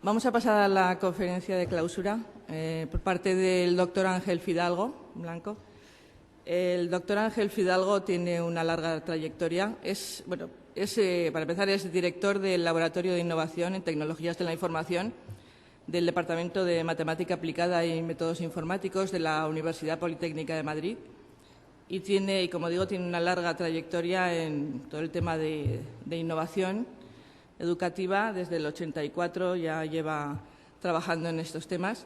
Vamos a pasar a la conferencia de clausura por parte del doctor Ángel Fidalgo Blanco. El doctor Ángel Fidalgo tiene una larga trayectoria. Para empezar, es director del Laboratorio de Innovación en Tecnologías de la Información del Departamento de Matemática Aplicada y Métodos Informáticos de la Universidad Politécnica de Madrid. Y como digo, tiene una larga trayectoria en todo el tema de innovación educativa. Desde el 84 ya lleva trabajando en estos temas.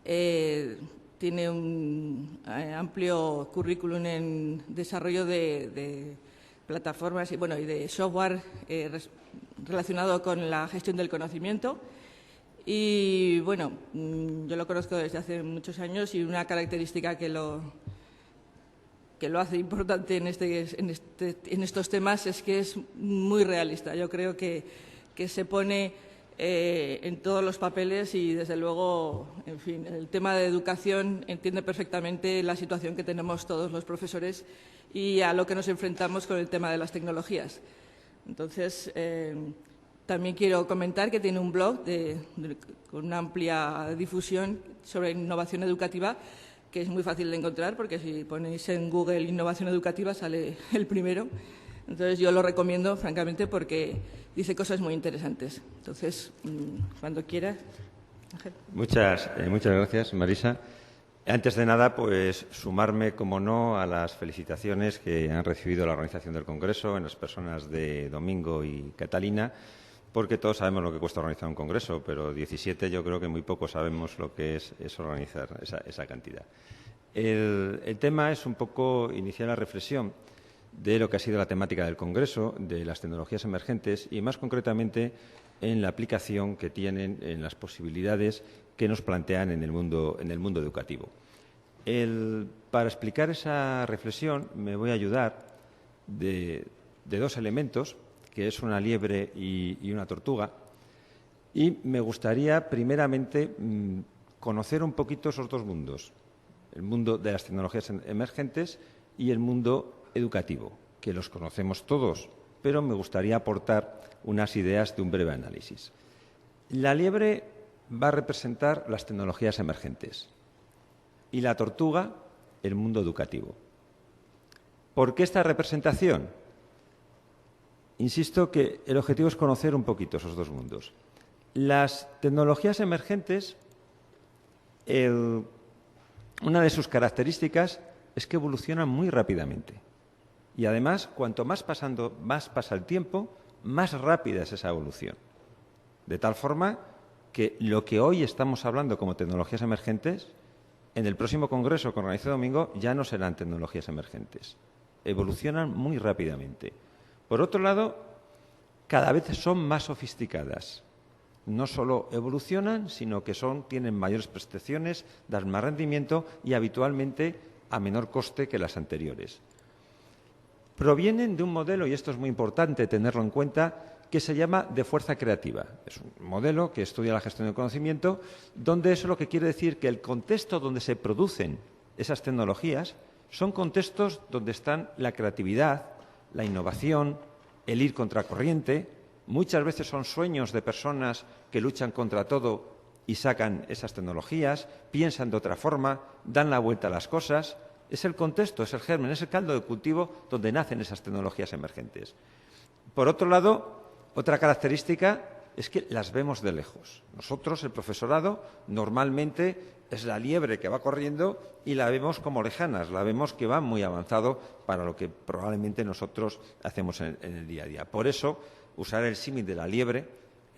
Tiene un amplio currículum en desarrollo de plataformas y de software relacionado con la gestión del conocimiento. Y yo lo conozco desde hace muchos años y una característica que lo hace importante en estos temas es que es muy realista. Yo creo que se pone en todos los papeles y, desde luego, en fin, el tema de educación entiende perfectamente la situación que tenemos todos los profesores y a lo que nos enfrentamos con el tema de las tecnologías. Entonces, también quiero comentar que tiene un blog con una amplia difusión sobre innovación educativa, que es muy fácil de encontrar, porque si ponéis en Google innovación educativa sale el primero. Entonces, yo lo recomiendo, francamente, porque dice cosas muy interesantes. Entonces, cuando quieras. Ángel. Muchas gracias, Marisa. Antes de nada, pues sumarme, como no, a las felicitaciones que han recibido la organización del Congreso en las personas de Domingo y Catalina, porque todos sabemos lo que cuesta organizar un congreso, pero 17 yo creo que muy pocos sabemos lo que es organizar esa cantidad. El tema es un poco iniciar la reflexión de lo que ha sido la temática del congreso, de las tecnologías emergentes y, más concretamente, en la aplicación que tienen, en las posibilidades que nos plantean en el mundo educativo. Para explicar esa reflexión me voy a ayudar de dos elementos, que es una liebre y una tortuga, y me gustaría primeramente conocer un poquito esos dos mundos, el mundo de las tecnologías emergentes y el mundo educativo, que los conocemos todos, pero me gustaría aportar unas ideas de un breve análisis. La liebre va a representar las tecnologías emergentes y la tortuga el mundo educativo. ¿Por qué esta representación? Insisto que el objetivo es conocer un poquito esos dos mundos. Las tecnologías emergentes, una de sus características es que evolucionan muy rápidamente. Y además, cuanto más pasa el tiempo, más rápida es esa evolución. De tal forma que lo que hoy estamos hablando como tecnologías emergentes, en el próximo congreso que organiza Domingo ya no serán tecnologías emergentes. Evolucionan muy rápidamente. Por otro lado, cada vez son más sofisticadas. No solo evolucionan, sino que tienen mayores prestaciones, dan más rendimiento y habitualmente a menor coste que las anteriores. Provienen de un modelo, y esto es muy importante tenerlo en cuenta, que se llama de fuerza creativa. Es un modelo que estudia la gestión del conocimiento, donde eso lo que quiere decir que el contexto donde se producen esas tecnologías son contextos donde están la creatividad, la innovación, el ir contracorriente. Muchas veces son sueños de personas que luchan contra todo y sacan esas tecnologías, piensan de otra forma, dan la vuelta a las cosas. Es el contexto, es el germen, es el caldo de cultivo donde nacen esas tecnologías emergentes. Por otro lado, otra característica es que las vemos de lejos. Nosotros, el profesorado, normalmente es la liebre que va corriendo y la vemos como lejanas, la vemos que va muy avanzado para lo que probablemente nosotros hacemos en el día a día. Por eso, usar el símil de la liebre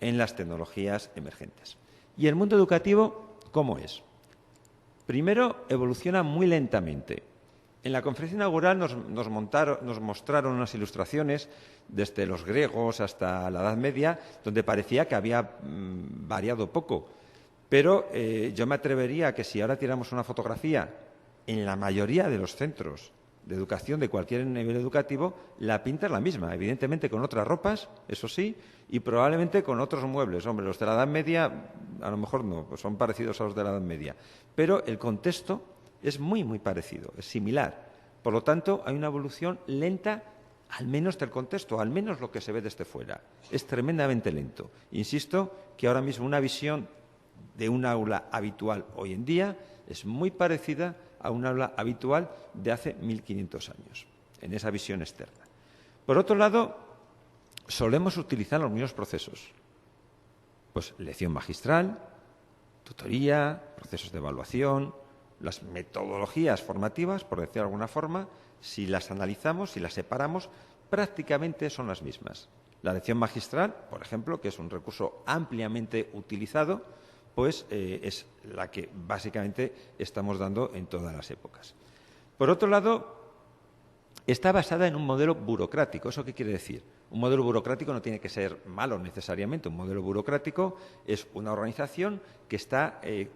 en las tecnologías emergentes. ¿Y el mundo educativo cómo es? Primero, evoluciona muy lentamente. En la conferencia inaugural nos mostraron unas ilustraciones desde los griegos hasta la Edad Media, donde parecía que había variado poco. Pero yo me atrevería a que si ahora tiramos una fotografía en la mayoría de los centros de educación de cualquier nivel educativo, la pinta es la misma, evidentemente con otras ropas, eso sí, y probablemente con otros muebles. Hombre, los de la Edad Media a lo mejor no, pues son parecidos a los de la Edad Media, pero el contexto es muy, muy parecido, es similar. Por lo tanto, hay una evolución lenta al menos del contexto, al menos lo que se ve desde fuera. Es tremendamente lento. Insisto que ahora mismo una visión de un aula habitual hoy en día es muy parecida a un aula habitual de hace 1500 años, en esa visión externa. Por otro lado, solemos utilizar los mismos procesos. Pues lección magistral, tutoría, procesos de evaluación, las metodologías formativas, por decirlo de alguna forma, si las analizamos, si las separamos, prácticamente son las mismas. La lección magistral, por ejemplo, que es un recurso ampliamente utilizado, pues es la que básicamente estamos dando en todas las épocas. Por otro lado, está basada en un modelo burocrático. ¿Eso qué quiere decir? Un modelo burocrático no tiene que ser malo necesariamente. Un modelo burocrático es una organización que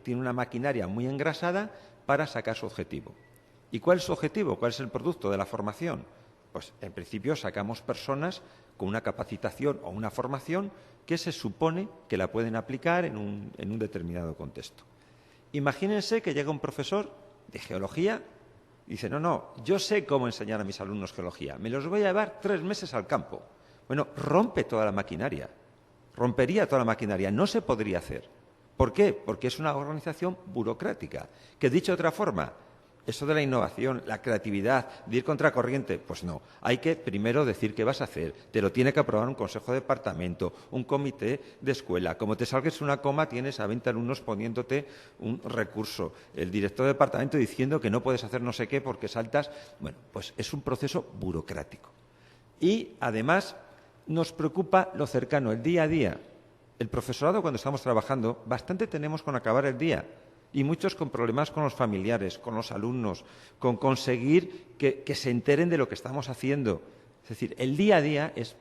tiene una maquinaria muy engrasada para sacar su objetivo. ¿Y cuál es su objetivo? ¿Cuál es el producto de la formación? Pues, en principio, sacamos personas con una capacitación o una formación que se supone que la pueden aplicar en un determinado contexto. Imagínense que llega un profesor de geología y dice, no, yo sé cómo enseñar a mis alumnos geología, me los voy a llevar 3 meses al campo. Bueno, rompe toda la maquinaria, rompería toda la maquinaria, no se podría hacer. ¿Por qué? Porque es una organización burocrática, que dicho de otra forma, eso de la innovación, la creatividad, de ir contracorriente, pues no. Hay que primero decir qué vas a hacer. Te lo tiene que aprobar un consejo de departamento, un comité de escuela. Como te salgues una coma, tienes a 20 alumnos poniéndote un recurso. El director de departamento diciendo que no puedes hacer no sé qué porque saltas. Bueno, pues es un proceso burocrático. Y, además, nos preocupa lo cercano, el día a día. El profesorado, cuando estamos trabajando, bastante tenemos con acabar el día. Y muchos con problemas con los familiares, con los alumnos, con conseguir que se enteren de lo que estamos haciendo. Es decir, el día a día es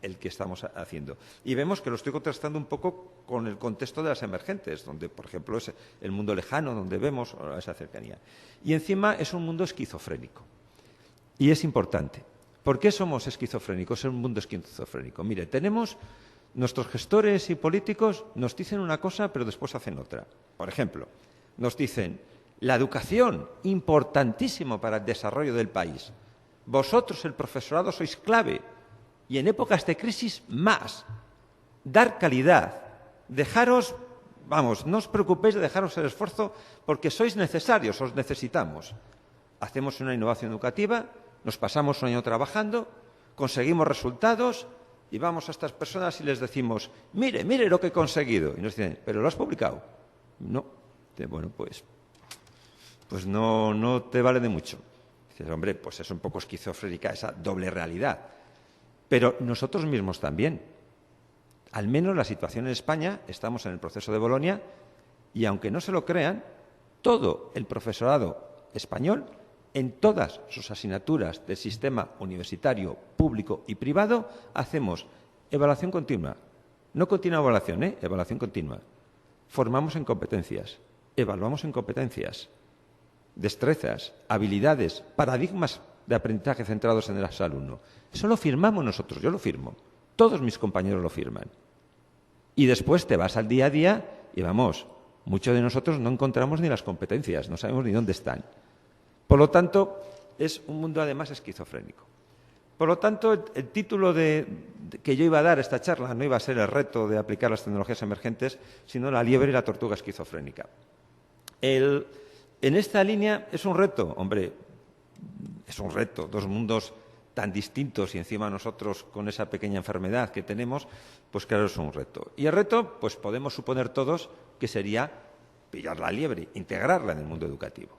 el que estamos haciendo. Y vemos que lo estoy contrastando un poco con el contexto de las emergentes, donde, por ejemplo, es el mundo lejano, donde vemos esa cercanía. Y encima es un mundo esquizofrénico. Y es importante. ¿Por qué somos esquizofrénicos? Es un mundo esquizofrénico. Mire, tenemos nuestros gestores y políticos nos dicen una cosa, pero después hacen otra. Por ejemplo, nos dicen, la educación, importantísimo para el desarrollo del país. Vosotros, el profesorado, sois clave. Y en épocas de crisis, más. Dar calidad. Dejaros, no os preocupéis de dejaros el esfuerzo porque sois necesarios, os necesitamos. Hacemos una innovación educativa, nos pasamos un año trabajando, conseguimos resultados y vamos a estas personas y les decimos, mire lo que he conseguido. Y nos dicen, ¿pero lo has publicado? No. Bueno, pues no te vale de mucho. Dices, hombre, pues es un poco esquizofrénica esa doble realidad. Pero nosotros mismos también. Al menos la situación en España, estamos en el proceso de Bolonia y aunque no se lo crean, todo el profesorado español, en todas sus asignaturas del sistema universitario, público y privado, hacemos evaluación continua. No continua evaluación, evaluación continua. Formamos en competencias, evaluamos en competencias, destrezas, habilidades, paradigmas de aprendizaje centrados en el alumno. Eso lo firmamos nosotros, yo lo firmo. Todos mis compañeros lo firman. Y después te vas al día a día y vamos, muchos de nosotros no encontramos ni las competencias, no sabemos ni dónde están. Por lo tanto, es un mundo además esquizofrénico. Por lo tanto, el título que yo iba a dar a esta charla no iba a ser el reto de aplicar las tecnologías emergentes, sino la liebre y la tortuga esquizofrénica. En esta línea es un reto, hombre, es un reto, dos mundos tan distintos y encima nosotros con esa pequeña enfermedad que tenemos, pues claro, es un reto. Y el reto, pues podemos suponer todos que sería pillar la liebre, integrarla en el mundo educativo.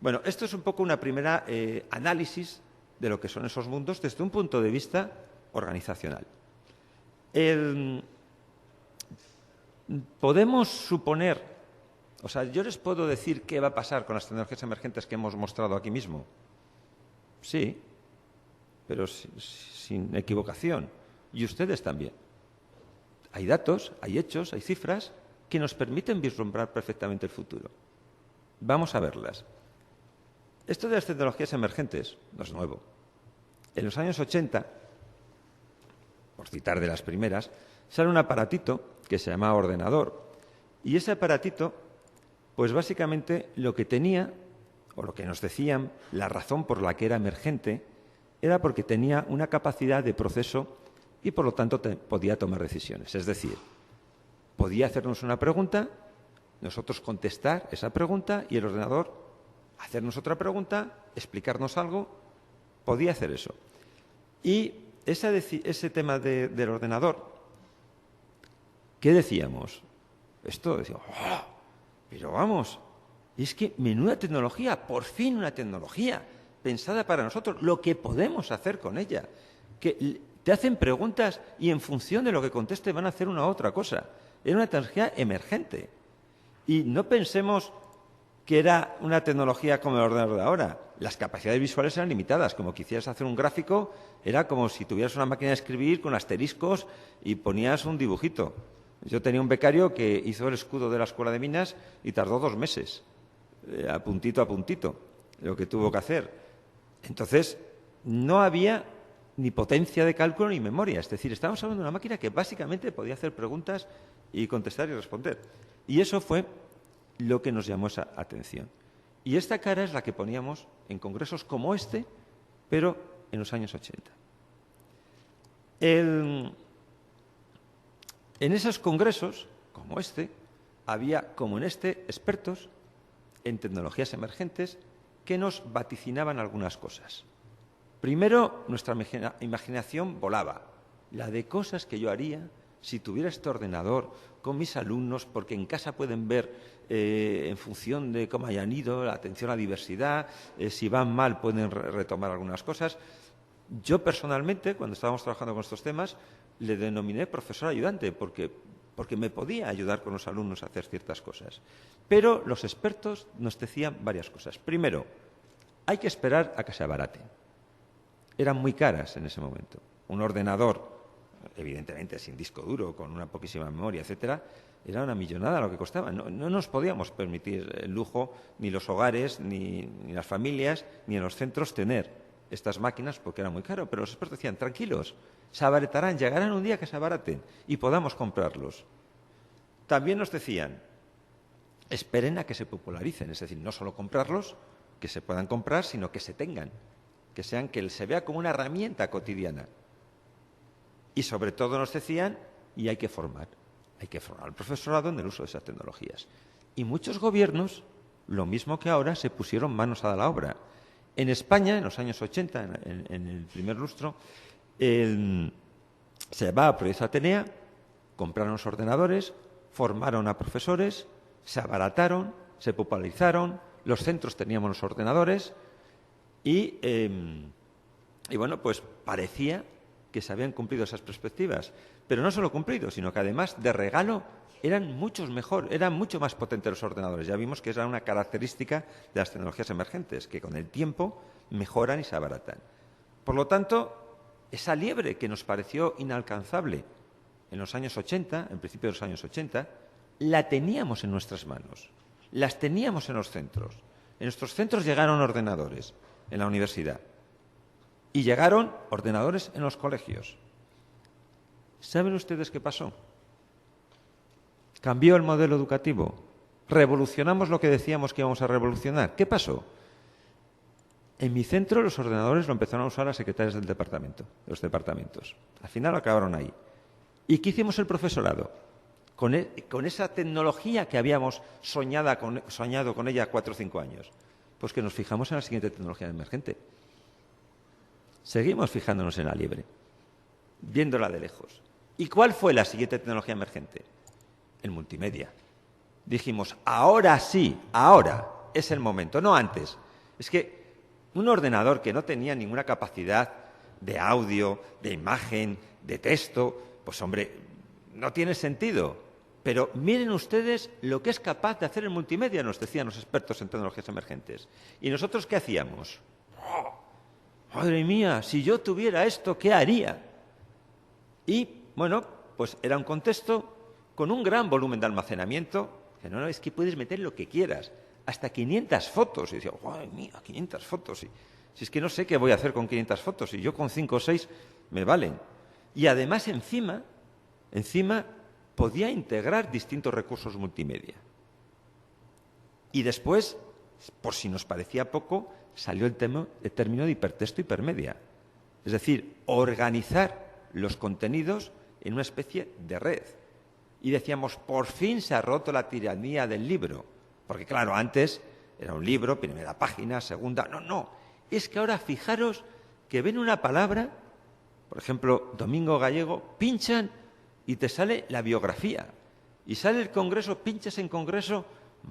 Bueno, esto es un poco una primera análisis de lo que son esos mundos desde un punto de vista organizacional. Podemos suponer, o sea, yo les puedo decir qué va a pasar con las tecnologías emergentes que hemos mostrado aquí mismo. Sí, pero sin equivocación. Y ustedes también. Hay datos, hay hechos, hay cifras que nos permiten vislumbrar perfectamente el futuro. Vamos a verlas. Esto de las tecnologías emergentes no es nuevo. En los años 80, por citar de las primeras, sale un aparatito que se llama ordenador. Y ese aparatito, pues básicamente lo que tenía, o lo que nos decían, la razón por la que era emergente, era porque tenía una capacidad de proceso y, por lo tanto, podía tomar decisiones. Es decir, podía hacernos una pregunta, nosotros contestar esa pregunta y el ordenador hacernos otra pregunta, explicarnos algo, podía hacer eso. Y ese tema del ordenador, ¿qué decíamos? Esto decíamos, ¡oh! Pero vamos, es que menuda tecnología, por fin una tecnología pensada para nosotros, lo que podemos hacer con ella, que te hacen preguntas y en función de lo que conteste van a hacer una u otra cosa. Era una tecnología emergente. Y no pensemos que era una tecnología como el ordenador de ahora. Las capacidades visuales eran limitadas. Como quisieras hacer un gráfico, era como si tuvieras una máquina de escribir con asteriscos y ponías un dibujito. Yo tenía un becario que hizo el escudo de la Escuela de Minas y tardó 2 meses, a puntito, lo que tuvo que hacer. Entonces, no había ni potencia de cálculo ni memoria. Es decir, estábamos hablando de una máquina que básicamente podía hacer preguntas y contestar y responder. Y eso fue lo que nos llamó esa atención. Y esta cara es la que poníamos en congresos como este, pero en los años 80. En esos congresos, como este, había, como en este, expertos en tecnologías emergentes que nos vaticinaban algunas cosas. Primero, nuestra imaginación volaba, la de cosas que yo haría si tuviera este ordenador con mis alumnos, porque en casa pueden ver en función de cómo hayan ido, la atención a la diversidad, si van mal pueden retomar algunas cosas. Yo personalmente, cuando estábamos trabajando con estos temas, le denominé profesor ayudante, porque me podía ayudar con los alumnos a hacer ciertas cosas. Pero los expertos nos decían varias cosas. Primero, hay que esperar a que se abaraten. Eran muy caras en ese momento. Un ordenador, evidentemente sin disco duro, con una poquísima memoria, etcétera, era una millonada lo que costaba. No nos podíamos permitir el lujo, ni los hogares, ni las familias, ni en los centros tener estas máquinas porque era muy caro. Pero los expertos decían, tranquilos, se abaratarán, llegarán un día que se abaraten y podamos comprarlos. También nos decían, esperen a que se popularicen, es decir, no solo comprarlos, que se puedan comprar, sino que se tengan, que se vea como una herramienta cotidiana. Y sobre todo nos decían, y hay que formar al profesorado en el uso de esas tecnologías. Y muchos gobiernos, lo mismo que ahora, se pusieron manos a la obra. En España, en los años 80, en el primer lustro, se llamaba Proyecto Atenea, compraron los ordenadores, formaron a profesores, se abarataron, se popularizaron, los centros teníamos los ordenadores y bueno, pues parecía que se habían cumplido esas perspectivas. Pero no solo cumplido, sino que además de regalo eran mucho más potentes los ordenadores. Ya vimos que era una característica de las tecnologías emergentes, que con el tiempo mejoran y se abaratan. Por lo tanto, esa liebre que nos pareció inalcanzable en los años 80, en principio de los años 80, la teníamos en nuestras manos, las teníamos en los centros. En nuestros centros llegaron ordenadores en la universidad y llegaron ordenadores en los colegios. ¿Saben ustedes qué pasó? Cambió el modelo educativo. Revolucionamos lo que decíamos que íbamos a revolucionar. ¿Qué pasó? En mi centro los ordenadores lo empezaron a usar las secretarias del departamento, de los departamentos. Al final acabaron ahí. ¿Y qué hicimos el profesorado? Con esa tecnología que habíamos soñado con ella 4 o 5 años. Pues que nos fijamos en la siguiente tecnología emergente. Seguimos fijándonos en la liebre, viéndola de lejos. ¿Y cuál fue la siguiente tecnología emergente? El multimedia. Dijimos, ahora sí, ahora es el momento, no antes. Es que un ordenador que no tenía ninguna capacidad de audio, de imagen, de texto, pues hombre, no tiene sentido. Pero miren ustedes lo que es capaz de hacer el multimedia, nos decían los expertos en tecnologías emergentes. ¿Y nosotros qué hacíamos? ¡Oh, madre mía, si yo tuviera esto, ¿qué haría? Y, bueno, pues era un contexto con un gran volumen de almacenamiento, que no, es que puedes meter lo que quieras, hasta 500 fotos. Y decía, madre mía, 500 fotos. Si es que no sé qué voy a hacer con 500 fotos, y yo con 5 o 6 me valen. Y además, encima podía integrar distintos recursos multimedia. Y después, por si nos parecía poco, salió el término de hipertexto hipermedia. Es decir, organizar los contenidos en una especie de red. Y decíamos, por fin se ha roto la tiranía del libro. Porque claro, antes era un libro, primera página, segunda... No. Es que ahora fijaros que ven una palabra, por ejemplo, Domingo Gallego, pinchan y te sale la biografía. Y sale el Congreso, pinchas en Congreso,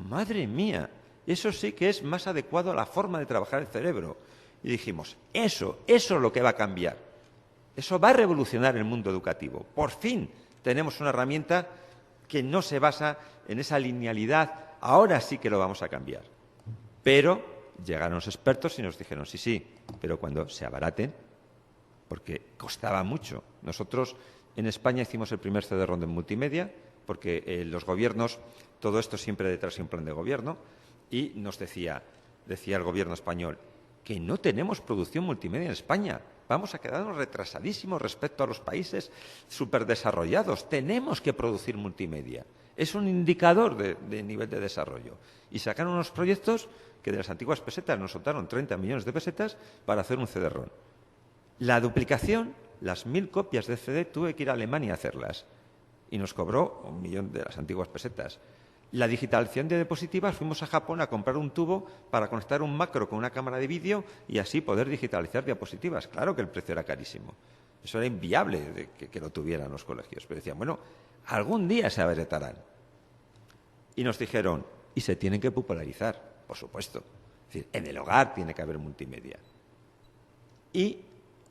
madre mía, eso sí que es más adecuado a la forma de trabajar el cerebro. Y dijimos, eso es lo que va a cambiar. Eso va a revolucionar el mundo educativo. Por fin tenemos una herramienta que no se basa en esa linealidad. Ahora sí que lo vamos a cambiar. Pero llegaron los expertos y nos dijeron, sí, pero cuando se abaraten, porque costaba mucho. Nosotros en España hicimos el primer CD-ROM de multimedia, porque los gobiernos, todo esto siempre detrás de un plan de gobierno, y nos decía el gobierno español, que no tenemos producción multimedia en España. Vamos a quedarnos retrasadísimos respecto a los países superdesarrollados. Tenemos que producir multimedia. Es un indicador de nivel de desarrollo. Y sacaron unos proyectos que de las antiguas pesetas nos soltaron 30 millones de pesetas para hacer un CD-ROM. La duplicación, las 1000 copias de CD, tuve que ir a Alemania a hacerlas. Y nos cobró 1 millón de las antiguas pesetas. La digitalización de diapositivas, fuimos a Japón a comprar un tubo para conectar un macro con una cámara de vídeo y así poder digitalizar diapositivas. Claro que el precio era carísimo. Eso era inviable que lo tuvieran los colegios. Pero decían, bueno, algún día se abaratarán. Y nos dijeron, y se tienen que popularizar, por supuesto. Es decir, en el hogar tiene que haber multimedia. Y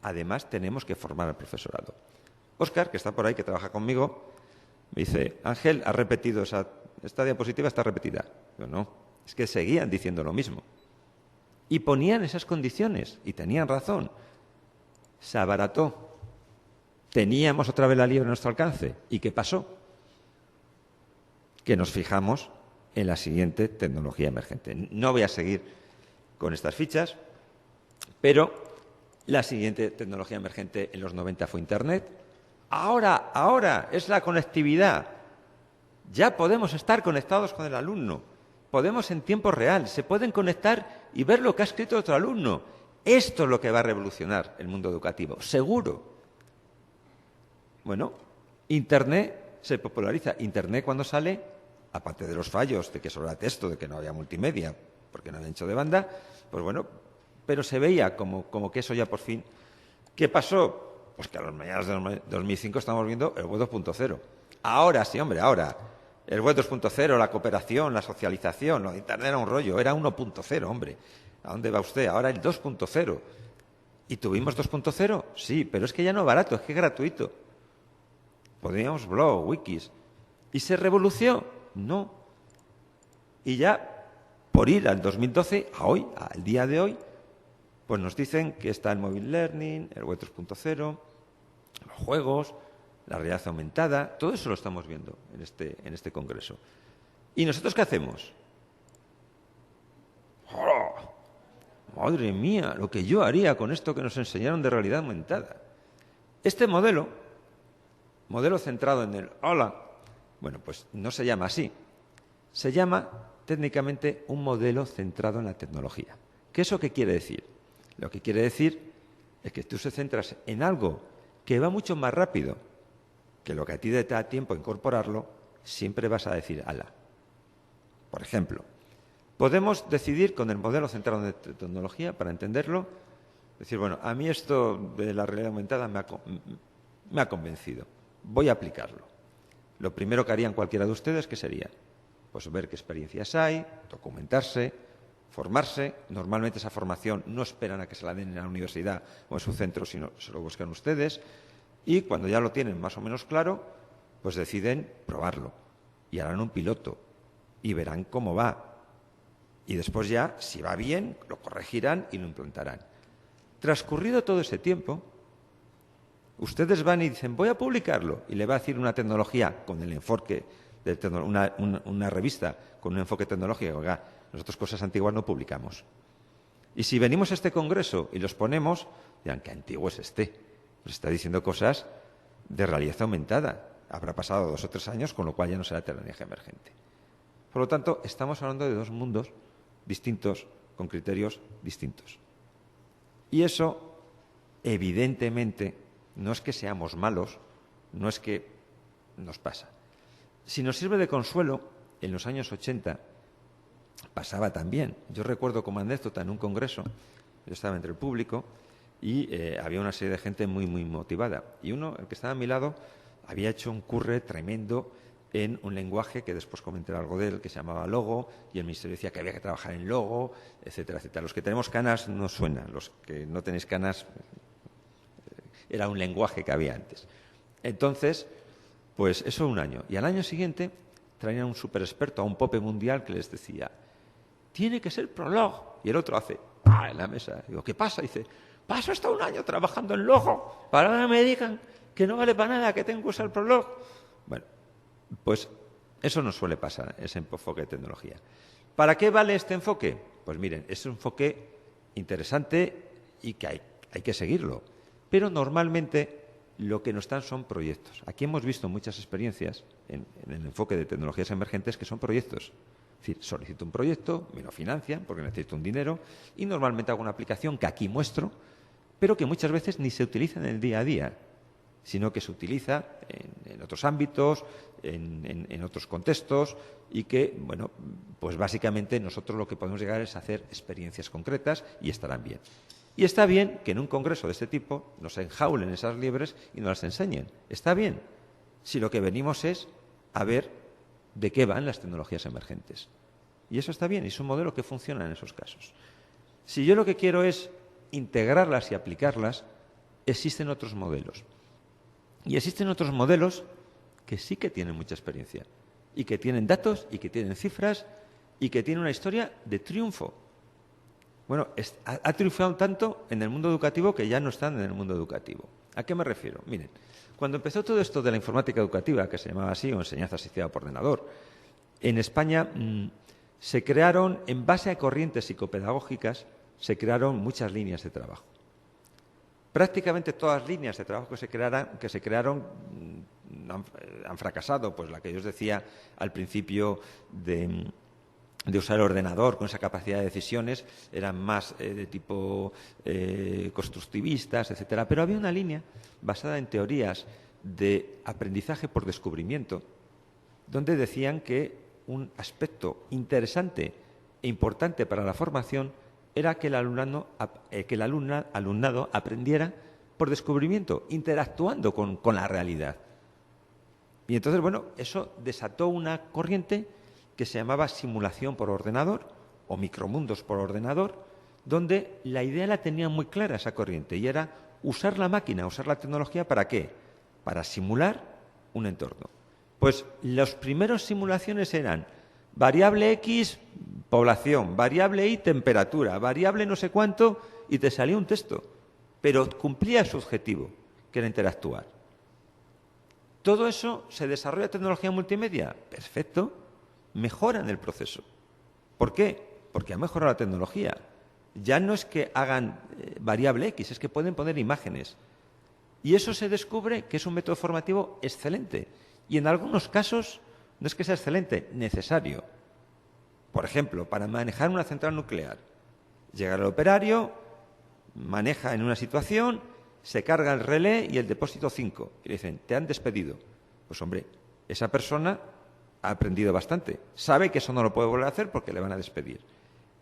además tenemos que formar al profesorado. Óscar, que está por ahí, que trabaja conmigo, me dice, Ángel, ¿has repetido esta diapositiva? Está repetida. Yo, no, es que seguían diciendo lo mismo. Y ponían esas condiciones, y tenían razón. Se abarató. Teníamos otra vez la liebre a nuestro alcance. ¿Y qué pasó? Que nos fijamos en la siguiente tecnología emergente. No voy a seguir con estas fichas, pero la siguiente tecnología emergente en los 90 fue Internet. Ahora es la conectividad. Ya podemos estar conectados con el alumno. Podemos en tiempo real. Se pueden conectar y ver lo que ha escrito otro alumno. Esto es lo que va a revolucionar el mundo educativo, seguro. Bueno, Internet se populariza. Internet cuando sale, aparte de los fallos, de que solo era texto, de que no había multimedia, porque no había ancho de banda, pues bueno, pero se veía como que eso ya por fin... ¿Qué pasó? Pues que a los mediados de 2005 estamos viendo el web 2.0. Ahora sí, hombre, ahora. El web 2.0, la cooperación, la socialización, lo de Internet era un rollo, era 1.0, hombre. ¿A dónde va usted? Ahora el 2.0. ¿Y tuvimos 2.0? Sí, pero es que ya no es barato, es que es gratuito. Podríamos blog, wikis. ¿Y se revolucionó? No. Y ya, por ir al 2012, a hoy, al día de hoy, pues nos dicen que está el mobile learning, el web 3.0, los juegos, la realidad aumentada, todo eso lo estamos viendo en este congreso. ¿Y nosotros qué hacemos? ¡Oh! Madre mía, lo que yo haría con esto que nos enseñaron de realidad aumentada. Este modelo centrado en el hola, bueno, pues no se llama así. Se llama técnicamente un modelo centrado en la tecnología. ¿Qué eso qué quiere decir? Lo que quiere decir es que tú se centras en algo que va mucho más rápido que lo que a ti te da tiempo a incorporarlo, siempre vas a decir ala. Por ejemplo, podemos decidir con el modelo centrado en la tecnología, para entenderlo, decir, bueno, a mí esto de la realidad aumentada me ha convencido, voy a aplicarlo. Lo primero que harían cualquiera de ustedes, ¿qué sería? Pues ver qué experiencias hay, documentarse, formarse. Normalmente esa formación no esperan a que se la den en la universidad o en su centro, sino se lo buscan ustedes. Y cuando ya lo tienen más o menos claro, pues deciden probarlo. Y harán un piloto y verán cómo va. Y después ya, si va bien, lo corregirán y lo implantarán. Transcurrido todo ese tiempo, ustedes van y dicen, voy a publicarlo. Y le va a decir una tecnología con el enfoque, una revista con un enfoque tecnológico. Oiga, nosotros cosas antiguas no publicamos. Y si venimos a este congreso y los ponemos, dirán, ¿qué antiguo es este? Pues está diciendo cosas de realidad aumentada. Habrá pasado 2 o 3 años, con lo cual ya no será tecnología emergente. Por lo tanto, estamos hablando de 2 mundos distintos, con criterios distintos. Y eso evidentemente, no es que seamos malos, no es que nos pasa. Si nos sirve de consuelo, en los años 80 pasaba también. Yo recuerdo como anécdota en un congreso, yo estaba entre el público y había una serie de gente muy, muy motivada. Y uno, el que estaba a mi lado, había hecho un curre tremendo en un lenguaje que después comenté algo de él, que se llamaba Logo, y el ministerio decía que había que trabajar en Logo, etcétera, etcétera. Los que tenemos canas no suenan, los que no tenéis canas era un lenguaje que había antes. Entonces, pues eso un año. Y al año siguiente traían a un super experto, a un pope mundial, que les decía, tiene que ser Prolog. Y el otro hace, en la mesa. Digo, ¿qué pasa? Dice, paso hasta un año trabajando en Logo, para ahora me digan que no vale para nada, que tengo que usar Prolog. Bueno, pues eso no suele pasar, ese enfoque de tecnología. ¿Para qué vale este enfoque? Pues miren, es un enfoque interesante y que hay que seguirlo. Pero normalmente lo que nos dan son proyectos. Aquí hemos visto muchas experiencias en el enfoque de tecnologías emergentes que son proyectos. Es decir, solicito un proyecto, me lo financian porque necesito un dinero y normalmente hago una aplicación que aquí muestro, pero que muchas veces ni se utiliza en el día a día, sino que se utiliza en otros ámbitos, en otros contextos y que, bueno, pues básicamente nosotros lo que podemos llegar es a hacer experiencias concretas y estarán bien. Y está bien que en un congreso de este tipo nos enjaulen esas liebres y nos las enseñen. Está bien, si lo que venimos es a ver de qué van las tecnologías emergentes. Y eso está bien, y es un modelo que funciona en esos casos. Si yo lo que quiero es integrarlas y aplicarlas, existen otros modelos. Y existen otros modelos que sí que tienen mucha experiencia, y que tienen datos, y que tienen cifras, y que tienen una historia de triunfo. Bueno, ha triunfado tanto en el mundo educativo que ya no están en el mundo educativo. ¿A qué me refiero? Miren, cuando empezó todo esto de la informática educativa, que se llamaba así, o enseñanza asistida por ordenador, en España se crearon, en base a corrientes psicopedagógicas, se crearon muchas líneas de trabajo. Prácticamente todas las líneas de trabajo que se crearon han fracasado. Pues la que yo os decía al principio de usar el ordenador con esa capacidad de decisiones eran más de tipo constructivistas, etcétera. Pero había una línea basada en teorías de aprendizaje por descubrimiento, donde decían que un aspecto interesante e importante para la formación era que el alumnado aprendiera por descubrimiento, interactuando con la realidad. Y entonces, bueno, eso desató una corriente que se llamaba simulación por ordenador o micromundos por ordenador, donde la idea la tenía muy clara esa corriente y era usar la máquina, usar la tecnología, ¿para qué? Para simular un entorno. Pues las primeras simulaciones eran variable X, población, variable Y, temperatura, variable no sé cuánto, y te salía un texto, pero cumplía su objetivo, que era interactuar. ¿Todo eso se desarrolla tecnología multimedia? Perfecto. Mejoran el proceso. ¿Por qué? Porque ha mejorado la tecnología. Ya no es que hagan variable X, es que pueden poner imágenes. Y eso se descubre que es un método formativo excelente. Y en algunos casos no es que sea excelente, necesario. Por ejemplo, para manejar una central nuclear. Llega el operario, maneja en una situación, se carga el relé y el depósito 5. Y le dicen, te han despedido. Pues hombre, esa persona ha aprendido bastante. Sabe que eso no lo puede volver a hacer porque le van a despedir.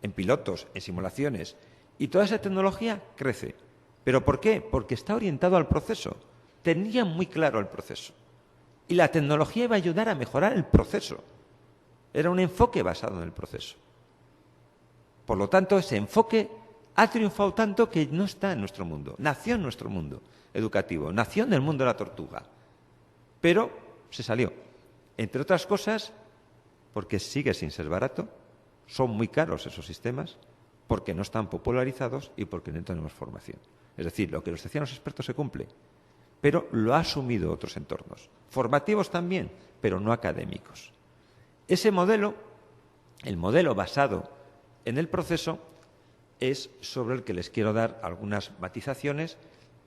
En pilotos, en simulaciones. Y toda esa tecnología crece. ¿Pero por qué? Porque está orientado al proceso. Tenía muy claro el proceso. Y la tecnología iba a ayudar a mejorar el proceso. Era un enfoque basado en el proceso. Por lo tanto, ese enfoque ha triunfado tanto que no está en nuestro mundo. Nació en nuestro mundo educativo. Nació en el mundo de la tortuga. Pero se salió. Entre otras cosas, porque sigue sin ser barato, son muy caros esos sistemas, porque no están popularizados y porque no tenemos formación. Es decir, lo que nos decían los expertos se cumple, pero lo ha asumido otros entornos. Formativos también, pero no académicos. Ese modelo, el modelo basado en el proceso, es sobre el que les quiero dar algunas matizaciones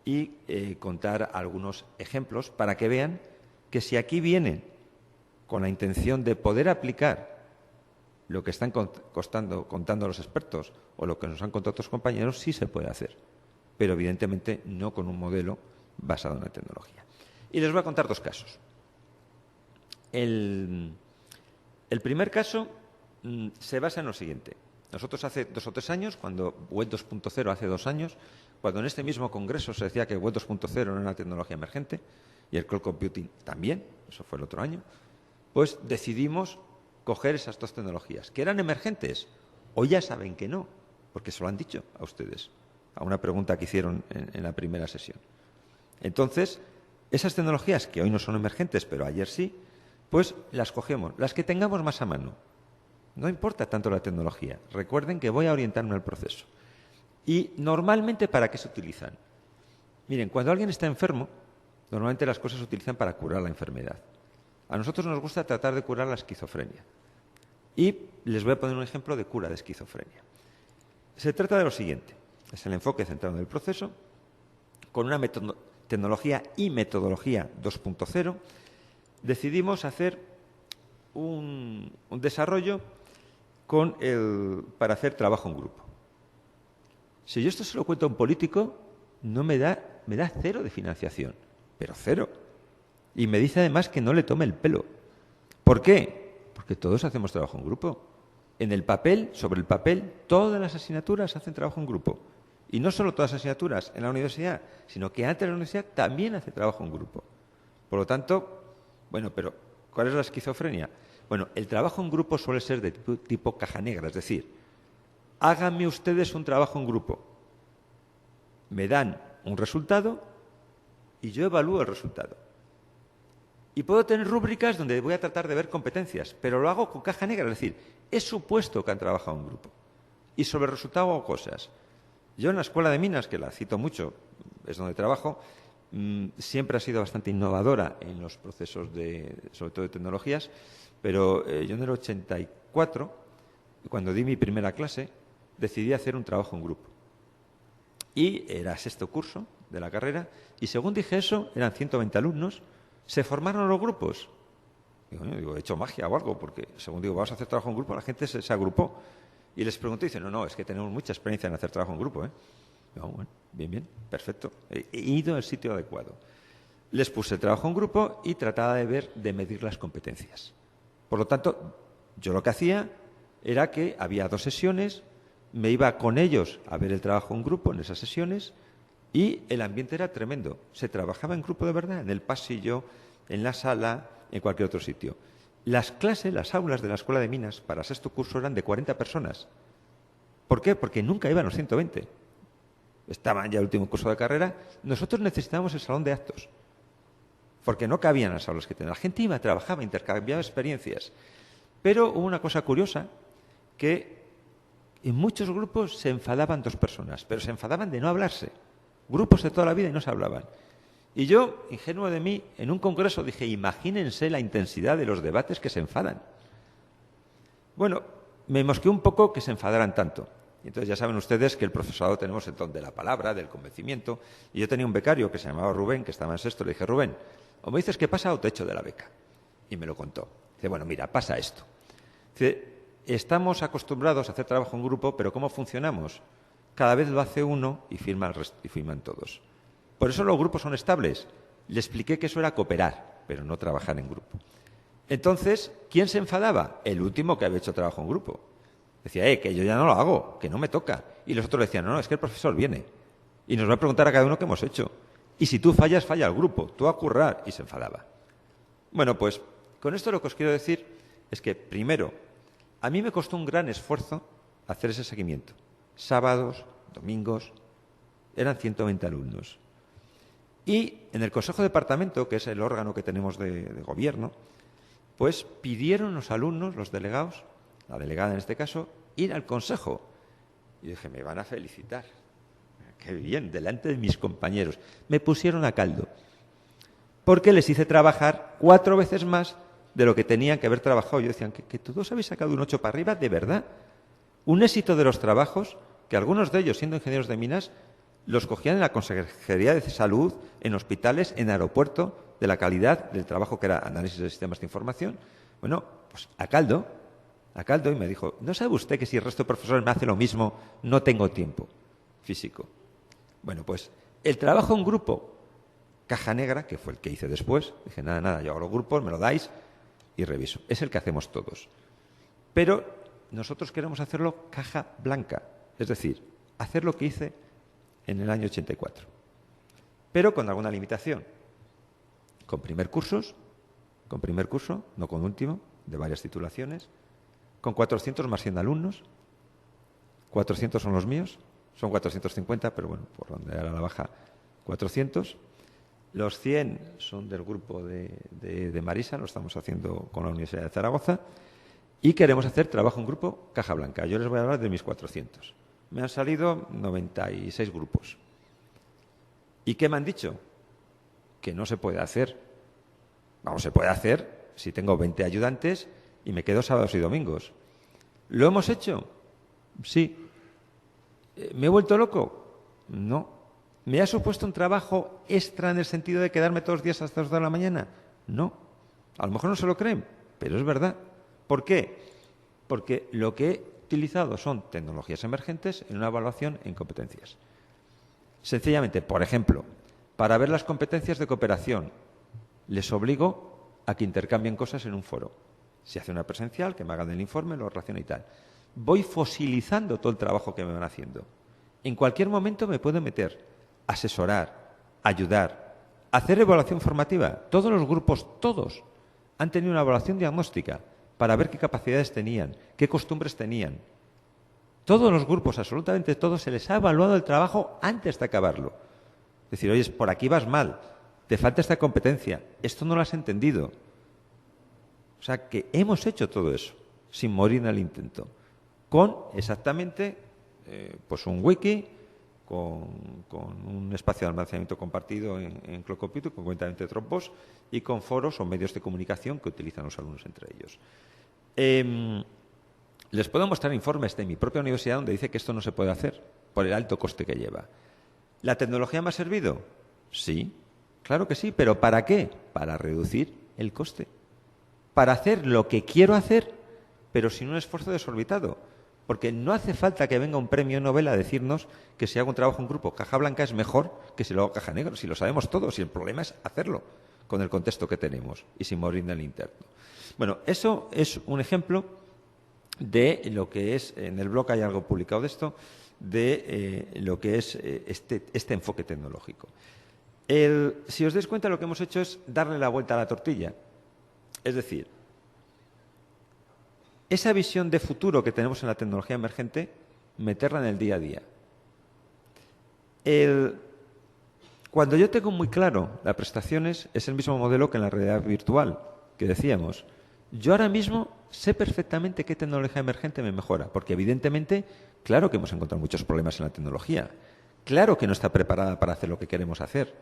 y contar algunos ejemplos para que vean que si aquí vienen con la intención de poder aplicar lo que están contando los expertos o lo que nos han contado otros compañeros, sí se puede hacer. pero evidentemente no con un modelo basado en la tecnología. Y les voy a contar 2 casos. El primer caso se basa en lo siguiente. Nosotros hace 2 o 3 años, cuando Web 2.0 hace 2 años, cuando en este mismo congreso se decía que Web 2.0 era una tecnología emergente y el cloud computing también, eso fue el otro año, pues decidimos coger esas 2 tecnologías. ¿Que eran emergentes? Hoy ya saben que no, porque se lo han dicho a ustedes, a una pregunta que hicieron en la primera sesión. Entonces, esas tecnologías que hoy no son emergentes, pero ayer sí, pues las cogemos, las que tengamos más a mano. No importa tanto la tecnología. Recuerden que voy a orientarme al proceso. Y normalmente, ¿para qué se utilizan? Miren, cuando alguien está enfermo, normalmente las cosas se utilizan para curar la enfermedad. A nosotros nos gusta tratar de curar la esquizofrenia. Y les voy a poner un ejemplo de cura de esquizofrenia. Se trata de lo siguiente. Es el enfoque centrado en el proceso, con una tecnología y metodología 2.0, decidimos hacer un desarrollo para hacer trabajo en grupo. Si yo esto se lo cuento a un político, me da 0 de financiación, pero 0. Y me dice además que no le tome el pelo. ¿Por qué? Porque todos hacemos trabajo en grupo. En el papel, sobre el papel, todas las asignaturas hacen trabajo en grupo. Y no solo todas las asignaturas en la universidad, sino que antes de la universidad también hace trabajo en grupo. Por lo tanto, bueno, pero ¿cuál es la esquizofrenia? Bueno, el trabajo en grupo suele ser de tipo caja negra, es decir, háganme ustedes un trabajo en grupo. Me dan un resultado y yo evalúo el resultado. Y puedo tener rúbricas donde voy a tratar de ver competencias, pero lo hago con caja negra, es decir, es supuesto que han trabajado en grupo. Y sobre el resultado hago cosas. Yo en la Escuela de Minas, que la cito mucho, es donde trabajo, siempre ha sido bastante innovadora en los procesos sobre todo de tecnologías, pero yo en el 84, cuando di mi primera clase, decidí hacer un trabajo en grupo. Y era 6º curso de la carrera, y según dije eso, eran 120 alumnos, se formaron los grupos. Digo, he hecho magia o algo, porque según digo, vamos a hacer trabajo en grupo, la gente se agrupó. Y les pregunté y dicen, no, es que tenemos mucha experiencia en hacer trabajo en grupo, ¿eh? Digo, bueno, bien, perfecto. He ido al sitio adecuado. Les puse el trabajo en grupo y trataba de medir las competencias. Por lo tanto, yo lo que hacía era que había 2 sesiones, me iba con ellos a ver el trabajo en grupo en esas sesiones y el ambiente era tremendo. Se trabajaba en grupo de verdad, en el pasillo, en la sala, en cualquier otro sitio. Las clases, las aulas de la Escuela de Minas para 6º curso eran de 40 personas. ¿Por qué? Porque nunca iban los 120. Estaban ya el último curso de carrera. Nosotros necesitábamos el salón de actos, porque no cabían las aulas que tenían. La gente iba, trabajaba, intercambiaba experiencias. Pero hubo una cosa curiosa, que en muchos grupos se enfadaban 2 personas, pero se enfadaban de no hablarse. Grupos de toda la vida y no se hablaban. Y yo, ingenuo de mí, en un congreso dije, imagínense la intensidad de los debates que se enfadan. Bueno, me mosqueó un poco que se enfadaran tanto. Y entonces ya saben ustedes que el profesorado tenemos el don de la palabra, del convencimiento. Y yo tenía un becario que se llamaba Rubén, que estaba en 6º, le dije, Rubén, o me dices qué pasa o te echo de la beca. Y me lo contó. Dice, bueno, mira, pasa esto. Dice, estamos acostumbrados a hacer trabajo en grupo, pero ¿cómo funcionamos? Cada vez lo hace uno y firman todos. Por eso los grupos son estables. Le expliqué que eso era cooperar, pero no trabajar en grupo. Entonces, ¿quién se enfadaba? El último que había hecho trabajo en grupo. Decía, que yo ya no lo hago, que no me toca. Y los otros decían, no, es que el profesor viene y nos va a preguntar a cada uno qué hemos hecho. Y si tú fallas, falla el grupo, tú a currar. Y se enfadaba. Bueno, pues con esto lo que os quiero decir es que, primero, a mí me costó un gran esfuerzo hacer ese seguimiento. Sábados, domingos, eran 120 alumnos. Y en el Consejo de Departamento, que es el órgano que tenemos de gobierno, pues pidieron los alumnos, los delegados, la delegada en este caso, ir al Consejo. Y dije, me van a felicitar. Qué bien, delante de mis compañeros. Me pusieron a caldo. Porque les hice trabajar 4 veces más de lo que tenían que haber trabajado. Yo decían, que todos habéis sacado un 8 para arriba, de verdad. Un éxito de los trabajos, que algunos de ellos, siendo ingenieros de minas, los cogían en la Consejería de Salud, en hospitales, en aeropuerto, de la calidad del trabajo que era análisis de sistemas de información. Bueno, pues a caldo, y me dijo, ¿no sabe usted que si el resto de profesores me hace lo mismo, no tengo tiempo físico? Bueno, pues el trabajo en grupo, caja negra, que fue el que hice después, dije, nada, yo hago los grupos, me lo dais y reviso. Es el que hacemos todos. Pero nosotros queremos hacerlo caja blanca, es decir, hacer lo que hice en el año 84, pero con alguna limitación. Con primer curso, no con último, de varias titulaciones, con 400 más 100 alumnos, 400 son los míos, son 450, pero bueno, por donde era la baja, 400. Los 100 son del grupo de Marisa, lo estamos haciendo con la Universidad de Zaragoza, y queremos hacer trabajo en grupo caja blanca. Yo les voy a hablar de mis 400. Me han salido 96 grupos. ¿Y qué me han dicho? Que no se puede hacer. Vamos, se puede hacer si tengo 20 ayudantes y me quedo sábados y domingos. ¿Lo hemos hecho? Sí. ¿Me he vuelto loco? No. ¿Me ha supuesto un trabajo extra en el sentido de quedarme todos los días hasta las 2 de la mañana? No. A lo mejor no se lo creen, pero es verdad. ¿Por qué? Porque lo que he utilizado son tecnologías emergentes en una evaluación en competencias. Sencillamente, por ejemplo, para ver las competencias de cooperación, les obligo a que intercambien cosas en un foro. Si hace una presencial, que me hagan el informe, lo relacione y tal. Voy fosilizando todo el trabajo que me van haciendo. En cualquier momento me puedo meter, asesorar, ayudar, hacer evaluación formativa. Todos los grupos, todos, han tenido una evaluación diagnóstica para ver qué capacidades tenían, qué costumbres tenían. Todos los grupos, absolutamente todos, se les ha evaluado el trabajo antes de acabarlo. Es decir, oye, por aquí vas mal, te falta esta competencia, esto no lo has entendido. O sea, que hemos hecho todo eso, sin morir en el intento, con exactamente pues un wiki, con un espacio de almacenamiento compartido en Cloud Computing, concretamente Dropbox, y con foros o medios de comunicación que utilizan los alumnos entre ellos. Les puedo mostrar informes de mi propia universidad donde dice que esto no se puede hacer por el alto coste que lleva. ¿La tecnología me ha servido? Sí, claro que sí, pero ¿para qué? Para reducir el coste. Para hacer lo que quiero hacer, pero sin un esfuerzo desorbitado. Porque no hace falta que venga un premio Nobel a decirnos que si hago un trabajo en grupo caja blanca es mejor que si lo hago caja negra. Si lo sabemos todos, y el problema es hacerlo con el contexto que tenemos y sin morir en el interno. Bueno, eso es un ejemplo de lo que es, en el blog hay algo publicado de esto, de lo que es este enfoque tecnológico. Si os dais cuenta, lo que hemos hecho es darle la vuelta a la tortilla. Es decir, esa visión de futuro que tenemos en la tecnología emergente, meterla en el día a día. Cuando yo tengo muy claro las prestaciones, es el mismo modelo que en la realidad virtual, que decíamos. Yo ahora mismo sé perfectamente qué tecnología emergente me mejora, porque evidentemente, claro que hemos encontrado muchos problemas en la tecnología, claro que no está preparada para hacer lo que queremos hacer,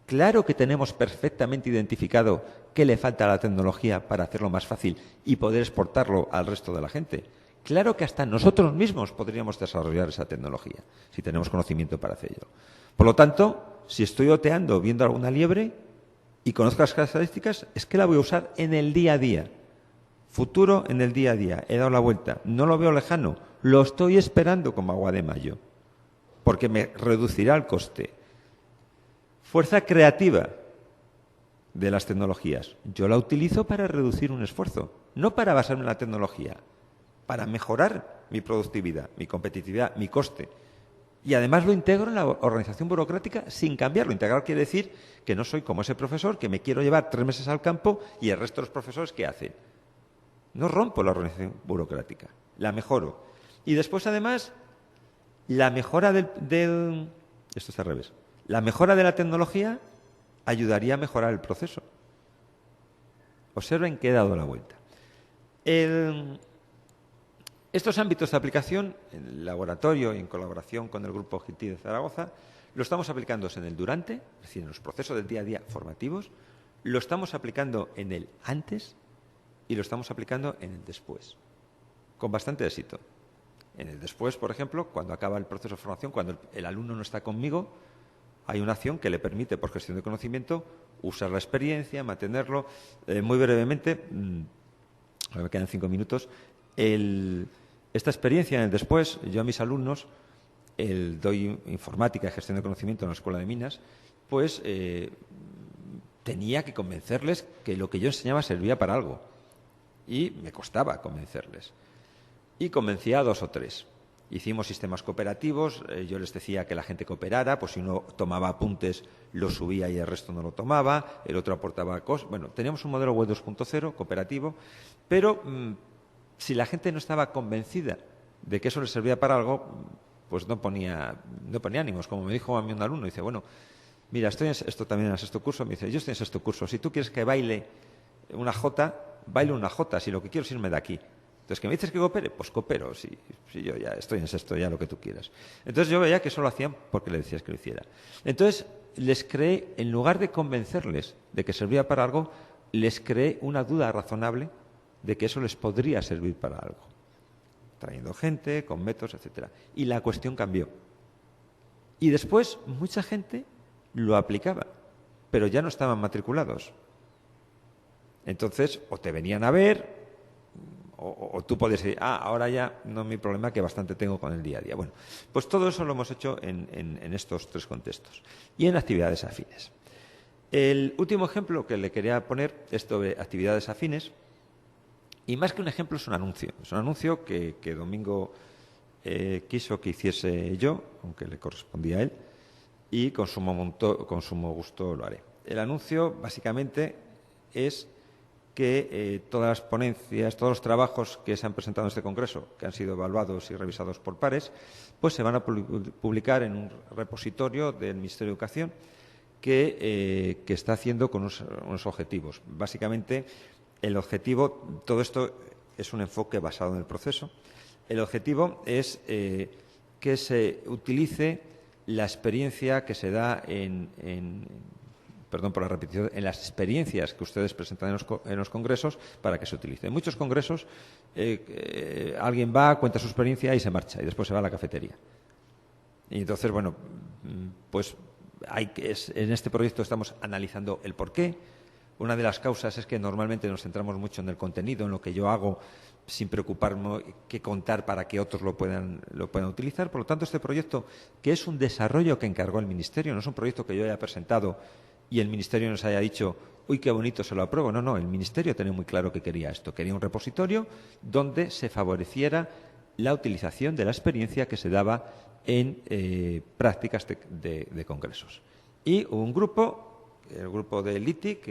claro que tenemos perfectamente identificado qué le falta a la tecnología para hacerlo más fácil y poder exportarlo al resto de la gente. Claro que hasta nosotros mismos podríamos desarrollar esa tecnología, si tenemos conocimiento para hacerlo. Por lo tanto, si estoy oteando viendo alguna liebre y conozco las características, es que la voy a usar en el día a día. Futuro en el día a día. He dado la vuelta. No lo veo lejano. Lo estoy esperando como agua de mayo. Porque me reducirá el coste. Fuerza creativa de las tecnologías. Yo la utilizo para reducir un esfuerzo. No para basarme en la tecnología. Para mejorar mi productividad, mi competitividad, mi coste. Y además lo integro en la organización burocrática sin cambiarlo. Integrar quiere decir que no soy como ese profesor que me quiero llevar 3 meses al campo y el resto de los profesores, ¿qué hacen? No rompo la organización burocrática, la mejoro. Y después, además, la mejora esto está al revés. La mejora de la tecnología ayudaría a mejorar el proceso. Observen que he dado la vuelta. Estos ámbitos de aplicación, en el laboratorio y en colaboración con el Grupo GT de Zaragoza, lo estamos aplicando en el durante, es decir, en los procesos del día a día formativos, lo estamos aplicando en el antes y lo estamos aplicando en el después, con bastante éxito. En el después, por ejemplo, cuando acaba el proceso de formación, cuando el alumno no está conmigo, hay una acción que le permite, por gestión de conocimiento, usar la experiencia, mantenerlo. Muy brevemente, me quedan 5 minutos, esta experiencia en el después, yo a mis alumnos doy informática y gestión de conocimiento en la Escuela de Minas, pues tenía que convencerles que lo que yo enseñaba servía para algo. Y me costaba convencerles. Y convencía a 2 o 3. Hicimos sistemas cooperativos, yo les decía que la gente cooperara, pues si uno tomaba apuntes lo subía y el resto no lo tomaba, el otro aportaba cosas. Bueno, teníamos un modelo web 2.0 cooperativo, pero si la gente no estaba convencida de que eso les servía para algo, pues no ponía ánimos. Como me dijo a mí un alumno, dice, bueno, mira, esto también en el 6º curso, me dice, yo estoy en 6º curso, si tú quieres que baile una jota, baile una jota, si lo que quiero es irme de aquí. Entonces, ¿que me dices que coopere? Pues coopero, si yo ya estoy en 6º, ya lo que tú quieras. Entonces yo veía que eso lo hacían porque le decías que lo hiciera. Entonces les creé, en lugar de convencerles de que servía para algo, les creé una duda razonable de que eso les podría servir para algo. Trayendo gente, con métodos, etcétera. Y la cuestión cambió. Y después mucha gente lo aplicaba, pero ya no estaban matriculados. Entonces, o te venían a ver, o tú podías decir, ahora ya no es mi problema, que bastante tengo con el día a día. Bueno, pues todo eso lo hemos hecho en estos 3 contextos y en actividades afines. El último ejemplo que le quería poner es sobre actividades afines, y más que un ejemplo es un anuncio. Es un anuncio que Domingo quiso que hiciese yo, aunque le correspondía a él, y con sumo gusto lo haré. El anuncio básicamente es que todas las ponencias, todos los trabajos que se han presentado en este congreso, que han sido evaluados y revisados por pares, pues se van a publicar en un repositorio del Ministerio de Educación que está haciendo con unos objetivos. Básicamente, el objetivo, todo esto es un enfoque basado en el proceso. El objetivo es que se utilice la experiencia que se da perdón por la repetición, en las experiencias que ustedes presentan en los congresos para que se utilice. En muchos congresos alguien va, cuenta su experiencia y se marcha, y después se va a la cafetería. Y entonces, bueno, pues en este proyecto estamos analizando el porqué. Una de las causas es que normalmente nos centramos mucho en el contenido, en lo que yo hago, sin preocuparme qué contar para que otros lo puedan utilizar. Por lo tanto, este proyecto, que es un desarrollo que encargó el Ministerio, no es un proyecto que yo haya presentado y el Ministerio nos haya dicho, uy, qué bonito, se lo apruebo. No, el Ministerio tenía muy claro que quería esto. Quería un repositorio donde se favoreciera la utilización de la experiencia que se daba en prácticas de congresos. Y hubo un grupo, el grupo de LITIC,